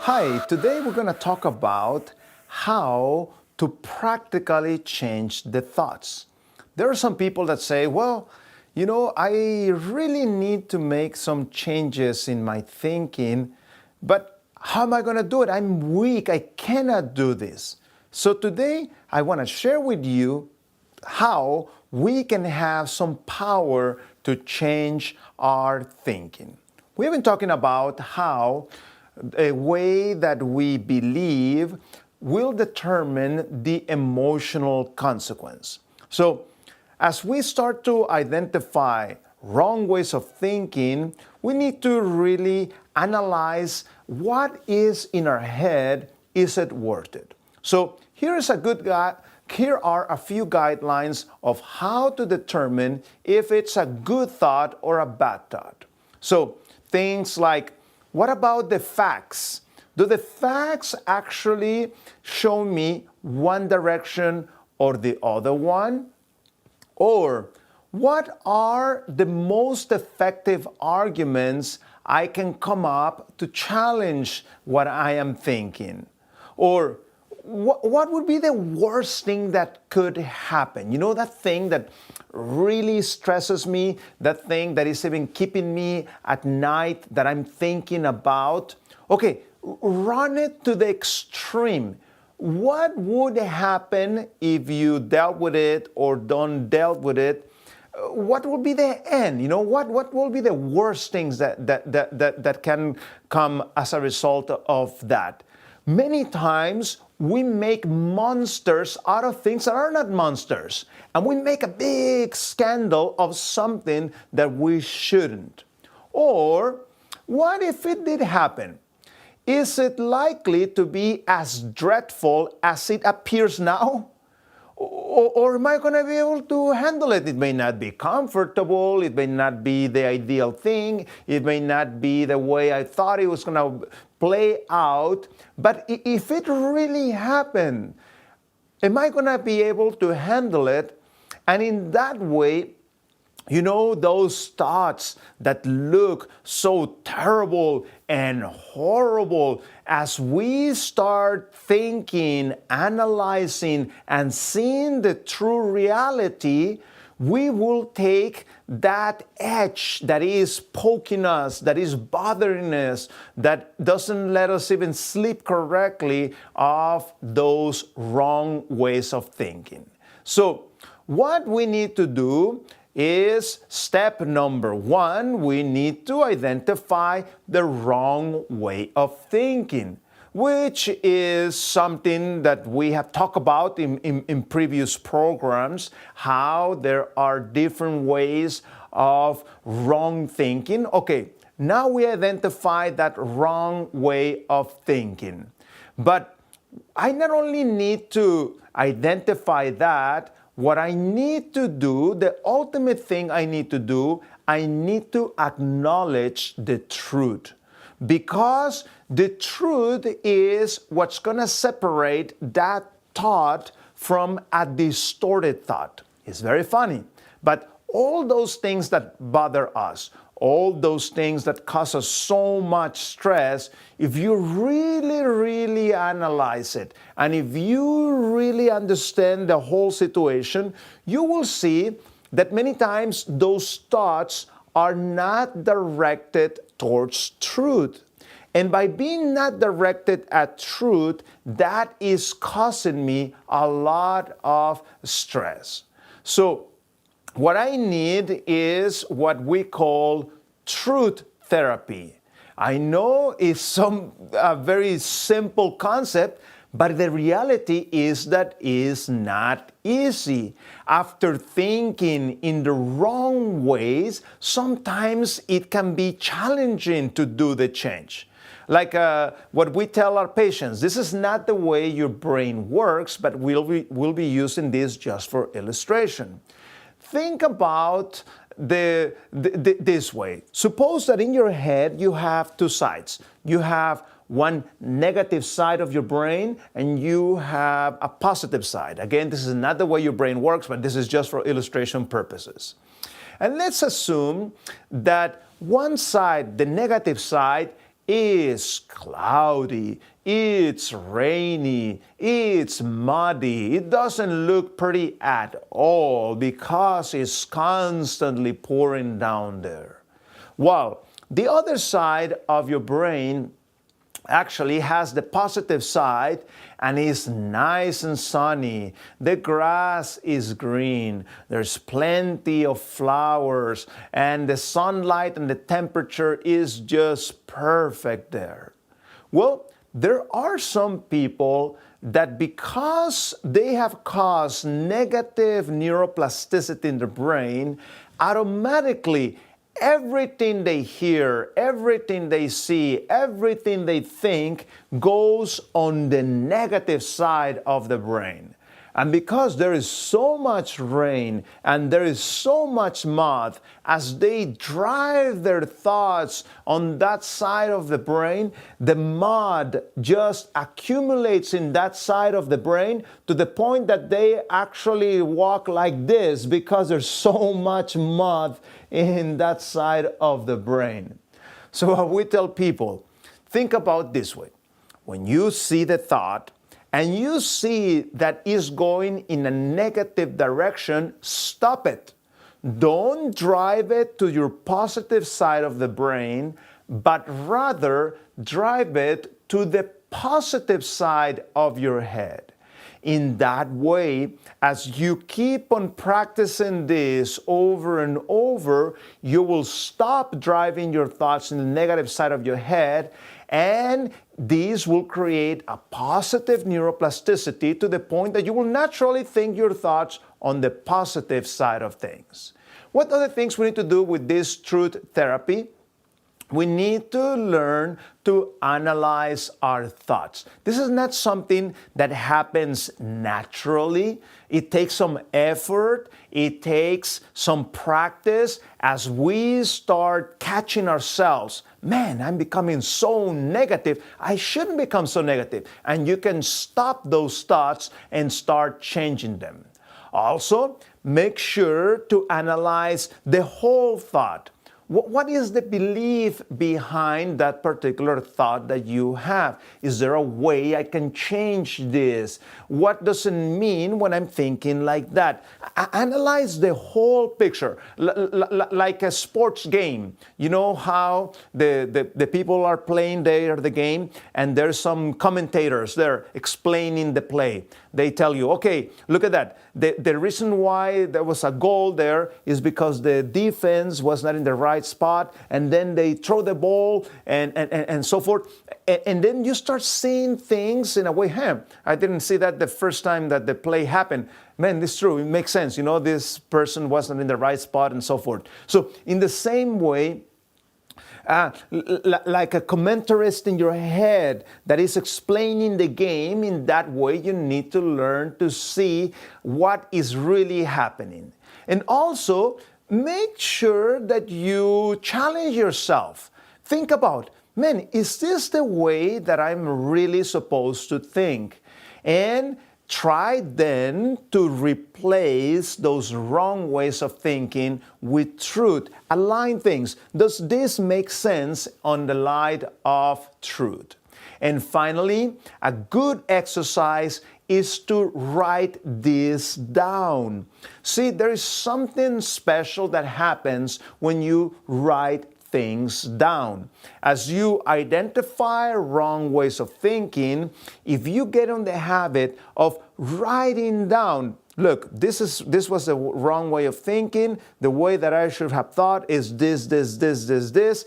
Hi, today we're going to talk about how to practically change the thoughts. There are some people that say, I really need to make some changes in my thinking, but how am I going to do it? I'm weak. I cannot do this. So today I want to share with you how we can have some power to change our thinking. We've been talking about how a way that we believe will determine the emotional consequence. So, as we start to identify wrong ways of thinking, we need to really analyze what is in our head. Is it worth it? So, here are a few guidelines of how to determine if it's a good thought or a bad thought. So, things like, what about the facts? Do the facts actually show me one direction or the other one? Or what are the most effective arguments I can come up to challenge what I am thinking? Or what would be the worst thing that could happen? You know, that thing that really stresses me, that thing that is even keeping me at night that I'm thinking about? Okay, run it to the extreme. What would happen if you dealt with it or don't dealt with it? What will be the end? You know, what will be the worst things that can come as a result of that? Many times we make monsters out of things that are not monsters. And we make a big scandal of something that we shouldn't. Or what if it did happen? Is it likely to be as dreadful as it appears now? Or am I going to be able to handle it? It may not be comfortable. It may not be the ideal thing. It may not be the way I thought it was going to play out. But if it really happened, am I going to be able to handle it? And in that way, you know, those thoughts that look so terrible and horrible, as we start thinking, analyzing, and seeing the true reality, we will take that edge that is poking us, that is bothering us, that doesn't let us even sleep correctly, of those wrong ways of thinking. So, what we need to do is step number one, we need to identify the wrong way of thinking, which is something that we have talked about in previous programs, how there are different ways of wrong thinking. Okay, now we identify that wrong way of thinking. But I not only need to identify that, what I need to do, the ultimate thing I need to do, I need to acknowledge the truth. Because the truth is what's going to separate that thought from a distorted thought. It's very funny. But all those things that bother us, all those things that cause us so much stress, if you really analyze it, and if you really understand the whole situation, you will see that many times those thoughts are not directed towards truth. And by being not directed at truth, that is causing me a lot of stress. So, what I need is what we call truth therapy. I know it's some very simple concept, but the reality is that is not easy. After thinking in the wrong ways, sometimes it can be challenging to do the change. Like what we tell our patients, this is not the way your brain works, but we'll be using this just for illustration. Think about this way. Suppose that in your head you have two sides. You have one negative side of your brain and you have a positive side. Again, this is not the way your brain works, but this is just for illustration purposes. And let's assume that one side, the negative side, is cloudy, it's rainy, it's muddy. It doesn't look pretty at all because it's constantly pouring down there. Well, the other side of your brain actually has the positive side and is nice and sunny. The grass is green. There's plenty of flowers and the sunlight and the temperature is just perfect there. Well, there are some people that because they have caused negative neuroplasticity in the brain, automatically everything they hear, everything they see, everything they think goes on the negative side of the brain. And because there is so much rain and there is so much mud, as they drive their thoughts on that side of the brain, the mud just accumulates in that side of the brain to the point that they actually walk like this because there's so much mud in that side of the brain. So what we tell people, think about this way. When you see the thought, and you see that it's going in a negative direction, stop it. Don't drive it to your positive side of the brain, but rather drive it to the positive side of your head. In that way, as you keep on practicing this over and over, you will stop driving your thoughts in the negative side of your head, and these will create a positive neuroplasticity to the point that you will naturally think your thoughts on the positive side of things. What other things we need to do with this truth therapy? We need to learn to analyze our thoughts. This is not something that happens naturally. It takes some effort. It takes some practice as we start catching ourselves. Man, I'm becoming so negative. I shouldn't become so negative. And you can stop those thoughts and start changing them. Also, make sure to analyze the whole thought. What is the belief behind that particular thought that you have? Is there a way I can change this? What does it mean when I'm thinking like that? Analyze the whole picture, like a sports game. You know how the people are playing there the game, and there's some commentators there explaining the play. They tell you, okay, look at that. The reason why there was a goal there is because the defense was not in the right spot, and then they throw the ball and so forth. And then you start seeing things in a way, I didn't see that the first time that the play happened. Man, this is true. It makes sense. You know, this person wasn't in the right spot and so forth. So in the same way, like a commentarist in your head that is explaining the game, in that way you need to learn to see what is really happening. And also, make sure that you challenge yourself. Think about, man, is this the way that I'm really supposed to think? And try then to replace those wrong ways of thinking with truth. Align things. Does this make sense on the light of truth? And finally, a good exercise is to write this down. See, there is something special that happens when you write things down. As you identify wrong ways of thinking, if you get in the habit of writing down, look, this was the wrong way of thinking, the way that I should have thought is this.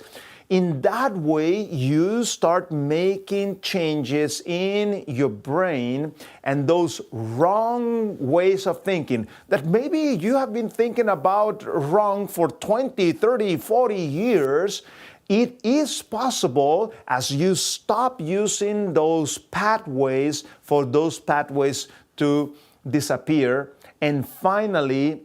In that way, you start making changes in your brain, and those wrong ways of thinking that maybe you have been thinking about wrong for 20, 30, 40 years, it is possible as you stop using those pathways for those pathways to disappear. And finally,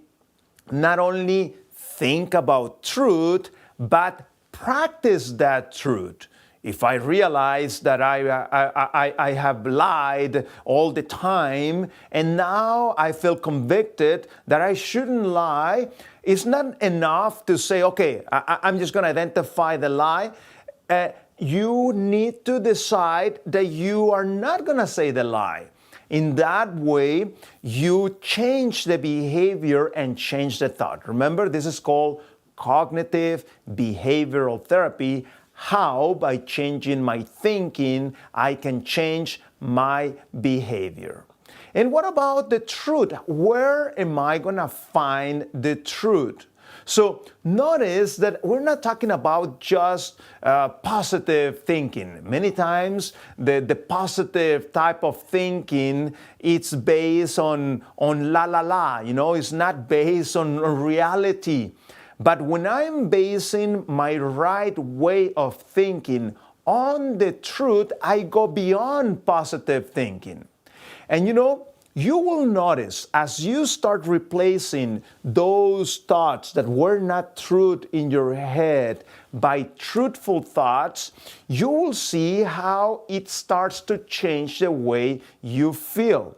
not only think about truth, but practice that truth. If I realize that I have lied all the time, and now I feel convicted that I shouldn't lie, it's not enough to say, okay, I'm just going to identify the lie. you need to decide that you are not going to say the lie. In that way, you change the behavior and change the thought. Remember, this is called cognitive behavioral therapy. How, by changing my thinking, I can change my behavior. And what about the truth? Where am I going to find the truth? So notice that we're not talking about just positive thinking. Many times the positive type of thinking, it's based on la la la, it's not based on reality. But when I'm basing my right way of thinking on the truth, I go beyond positive thinking. And you will notice as you start replacing those thoughts that were not truth in your head by truthful thoughts, you will see how it starts to change the way you feel.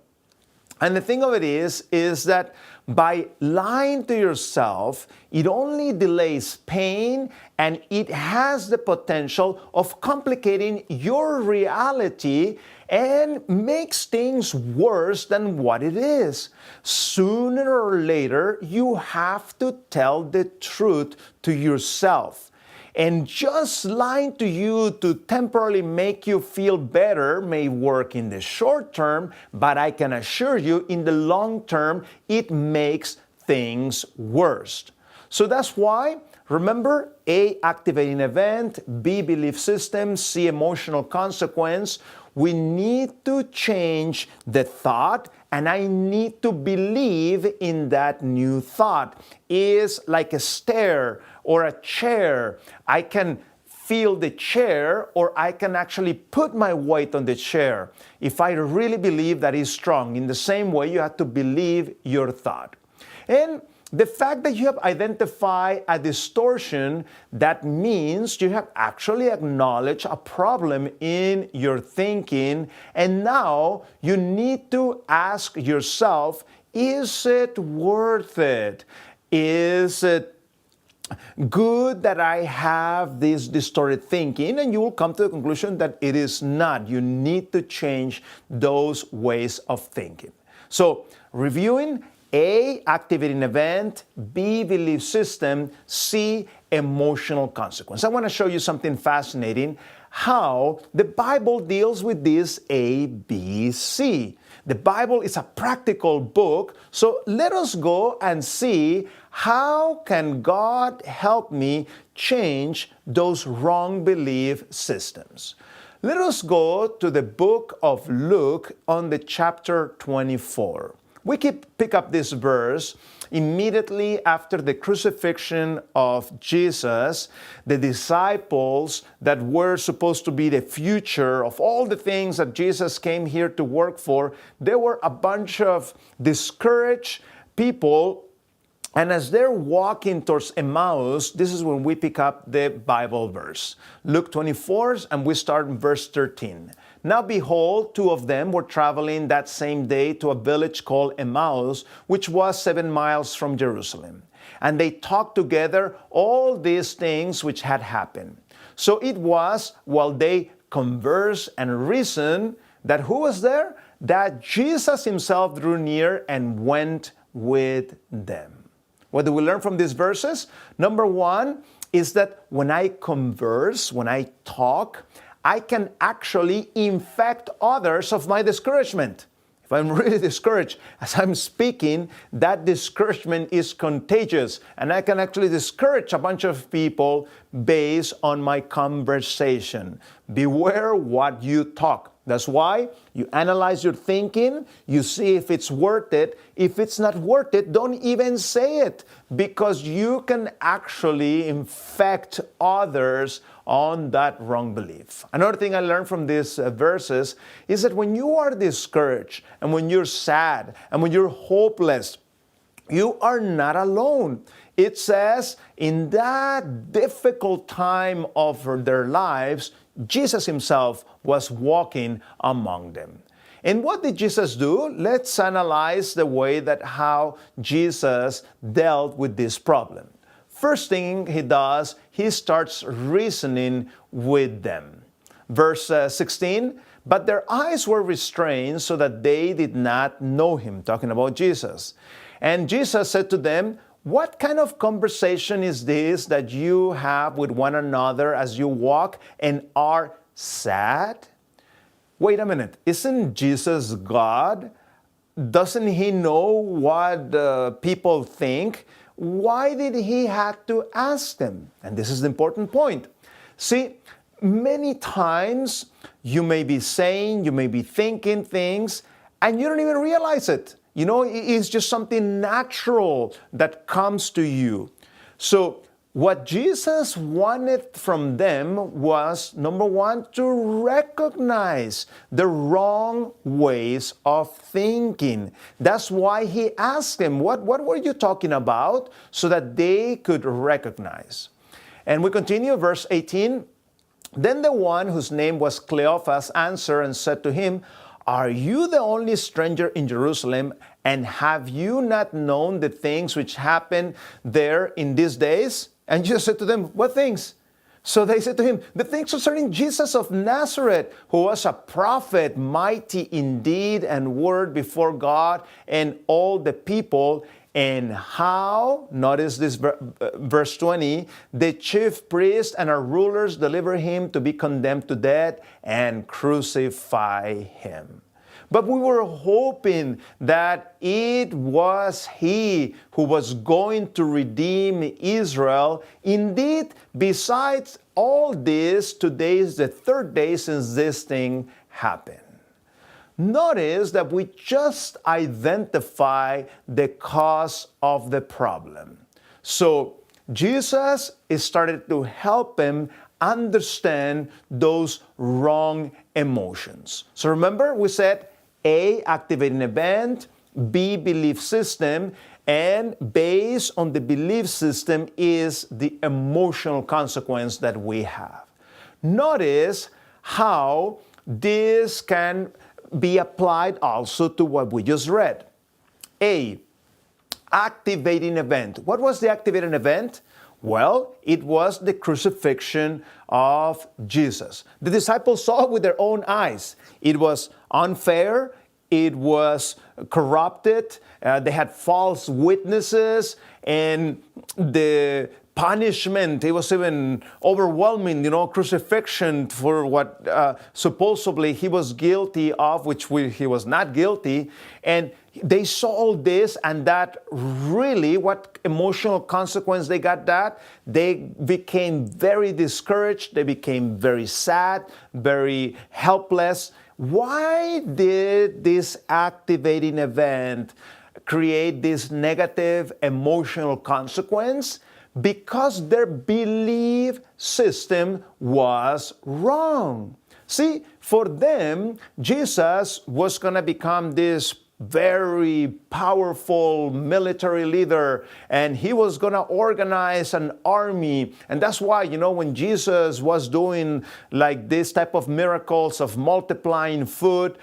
And the thing of it is that by lying to yourself, it only delays pain and it has the potential of complicating your reality and makes things worse than what it is. Sooner or later, you have to tell the truth to yourself. And just lying to you to temporarily make you feel better may work in the short term, but I can assure you in the long term, it makes things worse. So that's why, remember, A, activating event, B, belief system, C, emotional consequence. We need to change the thought, and I need to believe in that new thought. Is like a stair or a chair. I can feel the chair, or I can actually put my weight on the chair. If I really believe that is strong, in the same way, you have to believe your thought. And the fact that you have identified a distortion, that means you have actually acknowledged a problem in your thinking, and now you need to ask yourself, is it worth it? Is it good that I have this distorted thinking? And you will come to the conclusion that it is not. You need to change those ways of thinking. So, reviewing: A, activating event, B, belief system, C, emotional consequence. I want to show you something fascinating, how the Bible deals with this A, B, C. The Bible is a practical book, so let us go and see how can God help me change those wrong belief systems. Let us go to the book of Luke on the chapter 24. We pick up this verse immediately after the crucifixion of Jesus. The disciples that were supposed to be the future of all the things that Jesus came here to work for, they were a bunch of discouraged people. And as they're walking towards Emmaus, this is when we pick up the Bible verse. Luke 24, and we start in verse 13. Now behold, two of them were traveling that same day to a village called Emmaus, which was 7 miles from Jerusalem. And they talked together all these things which had happened. So it was while they conversed and reasoned that who was there? That Jesus himself drew near and went with them. What do we learn from these verses? Number one is that when I converse, when I talk, I can actually infect others of my discouragement. If I'm really discouraged, as I'm speaking, that discouragement is contagious, and I can actually discourage a bunch of people based on my conversation. Beware what you talk. That's why you analyze your thinking, you see if it's worth it. If it's not worth it, don't even say it, because you can actually infect others on that wrong belief. Another thing I learned from these verses is that when you are discouraged and when you're sad and when you're hopeless, you are not alone. It says in that difficult time of their lives, Jesus himself was walking among them. And what did Jesus do? Let's analyze the way that how Jesus dealt with this problem. first thing he does, he starts reasoning with them. Verse 16, but their eyes were restrained so that they did not know him, talking about Jesus. And Jesus said to them, what kind of conversation is this that you have with one another as you walk and are sad? Wait a minute, isn't Jesus God? Doesn't he know what people think? Why did he have to ask them? And this is the important point. See, many times you may be saying, you may be thinking things, and you don't even realize it. You know, it's just something natural that comes to you. So what Jesus wanted from them was, number one, to recognize the wrong ways of thinking. That's why he asked them, what were you talking about? So that they could recognize. And we continue, verse 18. Then the one whose name was Cleophas answered and said to him, are you the only stranger in Jerusalem, and have you not known the things which happen there in these days? And Jesus said to them, what things? So they said to him, the things concerning Jesus of Nazareth, who was a prophet, mighty in deed and word before God and all the people, and how, notice this verse 20, the chief priests and our rulers deliver him to be condemned to death and crucify him. But we were hoping that it was he who was going to redeem Israel. Indeed, besides all this, today is the third day since this thing happened. Notice that we just identify the cause of the problem. So Jesus started to help him understand those wrong emotions. So remember, we said A, activating event, B, belief system, and based on the belief system is the emotional consequence that we have. Notice how this can be applied also to what we just read. A, activating event. What was the activating event? Well, it was the crucifixion of Jesus. The disciples saw it with their own eyes. It was unfair. It was corrupted. They had false witnesses, and the punishment, it was even overwhelming, crucifixion for what supposedly he was guilty of, which he was not guilty. And they saw all this, and that really, what emotional consequence they got that? They became very discouraged. They became very sad, very helpless. Why did this activating event create this negative emotional consequence? Because their belief system was wrong. See, for them, Jesus was going to become this very powerful military leader, and he was going to organize an army. And that's why, when Jesus was doing like this type of miracles of multiplying food,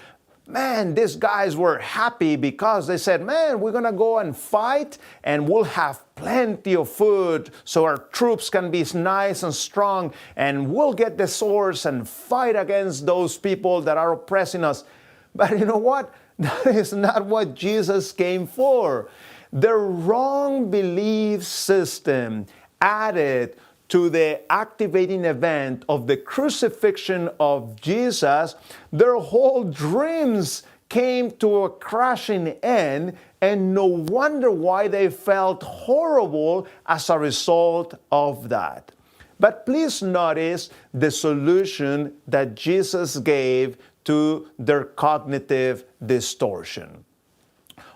man, these guys were happy because they said, man, we're going to go and fight and we'll have plenty of food so our troops can be nice and strong, and we'll get the swords and fight against those people that are oppressing us. But you know what? That is not what Jesus came for. The wrong belief system added to the activating event of the crucifixion of Jesus, their whole dreams came to a crashing end, and no wonder why they felt horrible as a result of that. But please notice the solution that Jesus gave to their cognitive distortion.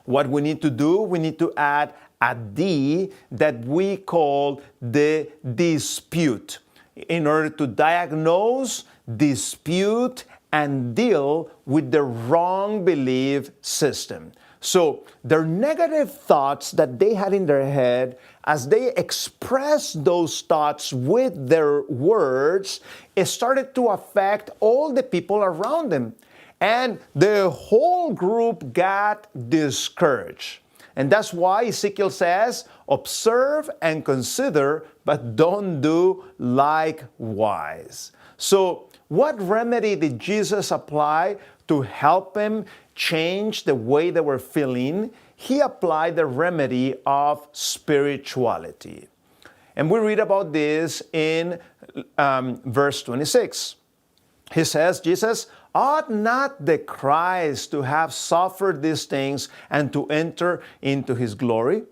What we need to do, we need to add a D that we call the dispute, in order to diagnose, dispute, and deal with the wrong belief system. So their negative thoughts that they had in their head, as they expressed those thoughts with their words, it started to affect all the people around them. And the whole group got discouraged. And that's why Ezekiel says, observe and consider, but don't do likewise. So what remedy did Jesus apply to help them change the way they were feeling? He applied the remedy of spirituality. And we read about this in verse 26. He says, Jesus, ought not the Christ to have suffered these things and to enter into his glory?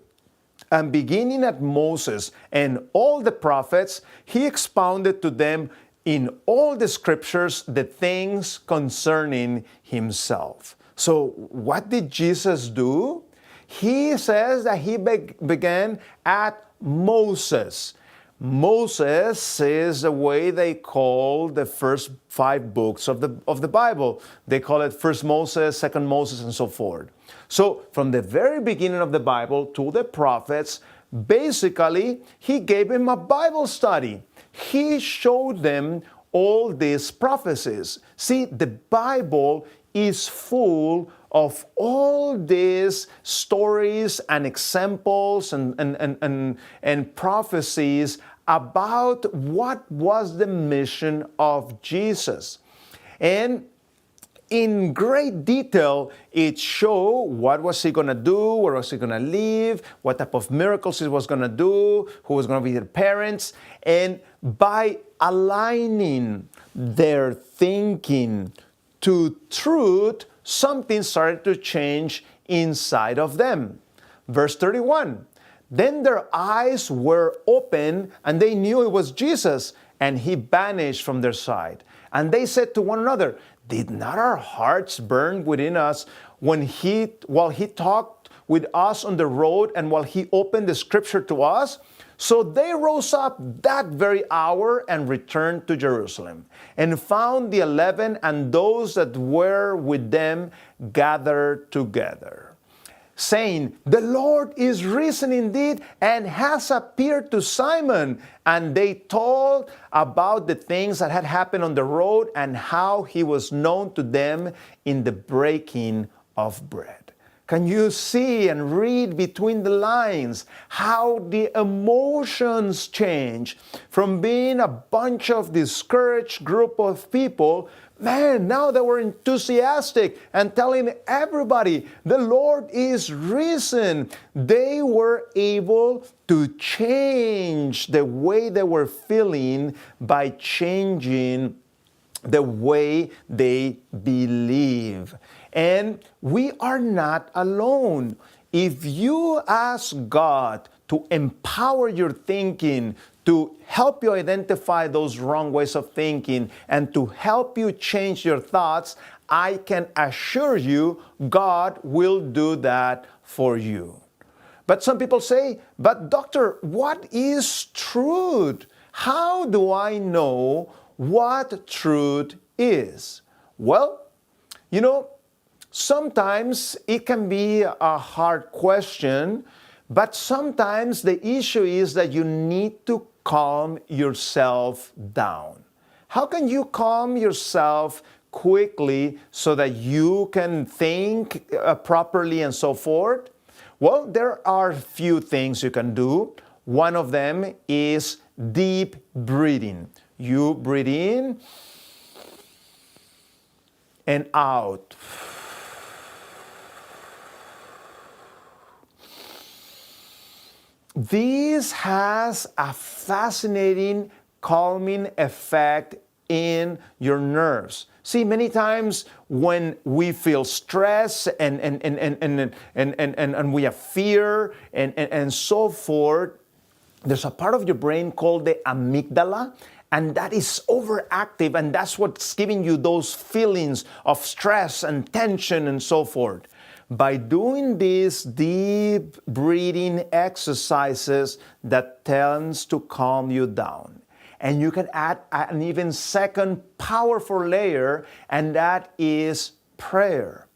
And beginning at Moses and all the prophets, he expounded to them in all the scriptures the things concerning himself. So what did Jesus do? He says that he began at Moses. Moses is the way they call the first 5 books of the Bible. They call it First Moses, Second Moses, and so forth. So from the very beginning of the Bible to the prophets, basically, he gave them a Bible study. He showed them all these prophecies. See, the Bible is full of all these stories and examples and prophecies about what was the mission of Jesus. And in great detail, it showed what was he going to do, where was he going to live, what type of miracles he was going to do, who was going to be their parents. And by aligning their thinking to truth, something started to change inside of them. Verse 31, then their eyes were open and they knew it was Jesus, and he vanished from their sight. And they said to one another, did not our hearts burn within us while he talked with us on the road and while he opened the scripture to us? So they rose up that very hour and returned to Jerusalem, and found the 11 and those that were with them gathered together, saying, the Lord is risen indeed and has appeared to Simon. And they told about the things that had happened on the road and how he was known to them in the breaking of bread. Can you see and read between the lines how the emotions change from being a bunch of discouraged group of people? Man, now they were enthusiastic and telling everybody, the Lord is risen. They were able to change the way they were feeling by changing the way they believe. And we are not alone. If you ask God to empower your thinking, to help you identify those wrong ways of thinking, and to help you change your thoughts, I can assure you God will do that for you. But some people say, but doctor, what is truth? How do I know what truth is? Well, sometimes it can be a hard question, but sometimes the issue is that you need to calm yourself down. How can you calm yourself quickly so that you can think properly and so forth? Well, there are a few things you can do. One of them is deep breathing. You breathe in and out. This has a fascinating calming effect in your nerves. See, many times when we feel stress and we have fear and so forth, there's a part of your brain called the amygdala, and that is overactive, and that's what's giving you those feelings of stress and tension and so forth. By doing these deep breathing exercises, that tends to calm you down. And you can add an even second powerful layer, and that is prayer.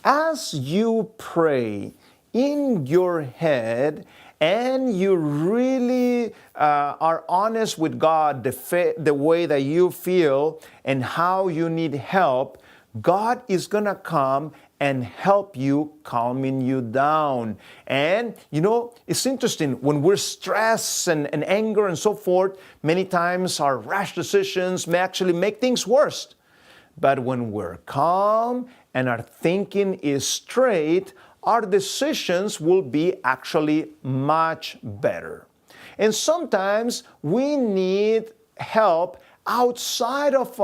As you pray in your head, and you really are honest with God, the way that you feel and how you need help, God is going to come and help you calming you down. And it's interesting, when we're stressed and anger and so forth, many times our rash decisions may actually make things worse. But when we're calm and our thinking is straight, our decisions will be actually much better. And sometimes we need help outside of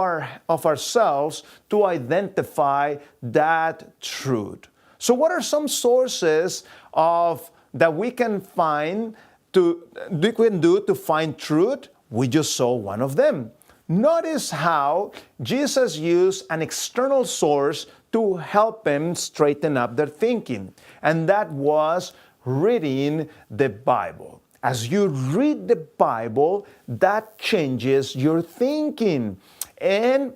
ourselves to identify that truth. So what are some sources that we can do to find truth? We just saw one of them. Notice how Jesus used an external source to help them straighten up their thinking, and that was reading the Bible. As you read the Bible, that changes your thinking. And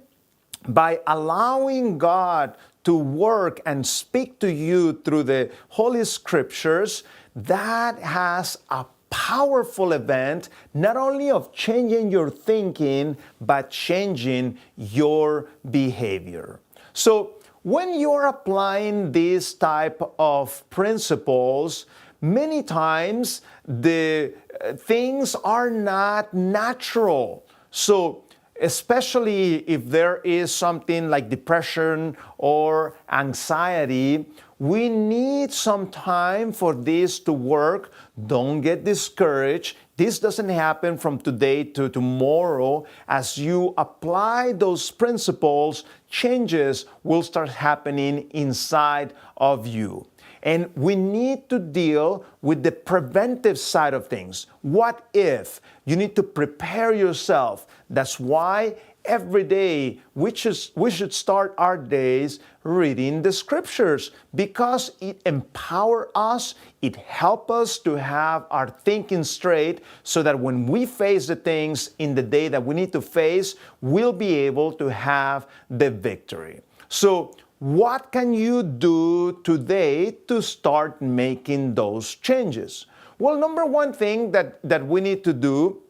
by allowing God to work and speak to you through the Holy Scriptures, that has a powerful event, not only of changing your thinking, but changing your behavior. So when you're applying this type of principles, many times the things are not natural. So especially if there is something like depression or anxiety, we need some time for this to work. Don't get discouraged. This doesn't happen from today to tomorrow. As you apply those principles, changes will start happening inside of you. And we need to deal with the preventive side of things. What if? You need to prepare yourself. That's why every day we should start our days reading the Scriptures, because it empowers us, it helps us to have our thinking straight, so that when we face the things in the day that we need to face, we'll be able to have the victory. So what can you do today to start making those changes? Well, number one thing that we need to do,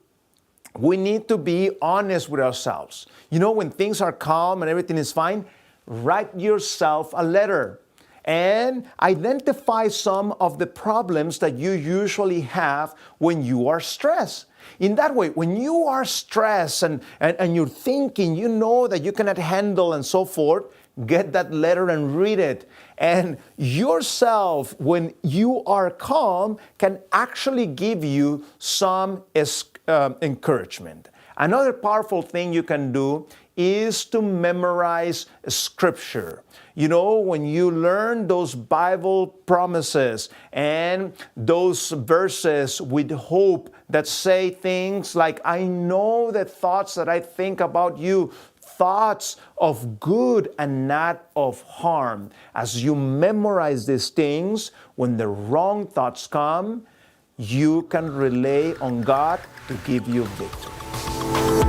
we need to be honest with ourselves. When things are calm and everything is fine, write yourself a letter and identify some of the problems that you usually have when you are stressed. In that way, when you are stressed and you're thinking, that you cannot handle and so forth, get that letter and read it. And yourself, when you are calm, can actually give you some encouragement. Another powerful thing you can do is to memorize Scripture. When you learn those Bible promises and those verses with hope that say things like, I know the thoughts that I think about you, thoughts of good and not of harm. As you memorize these things, when the wrong thoughts come, you can rely on God to give you victory.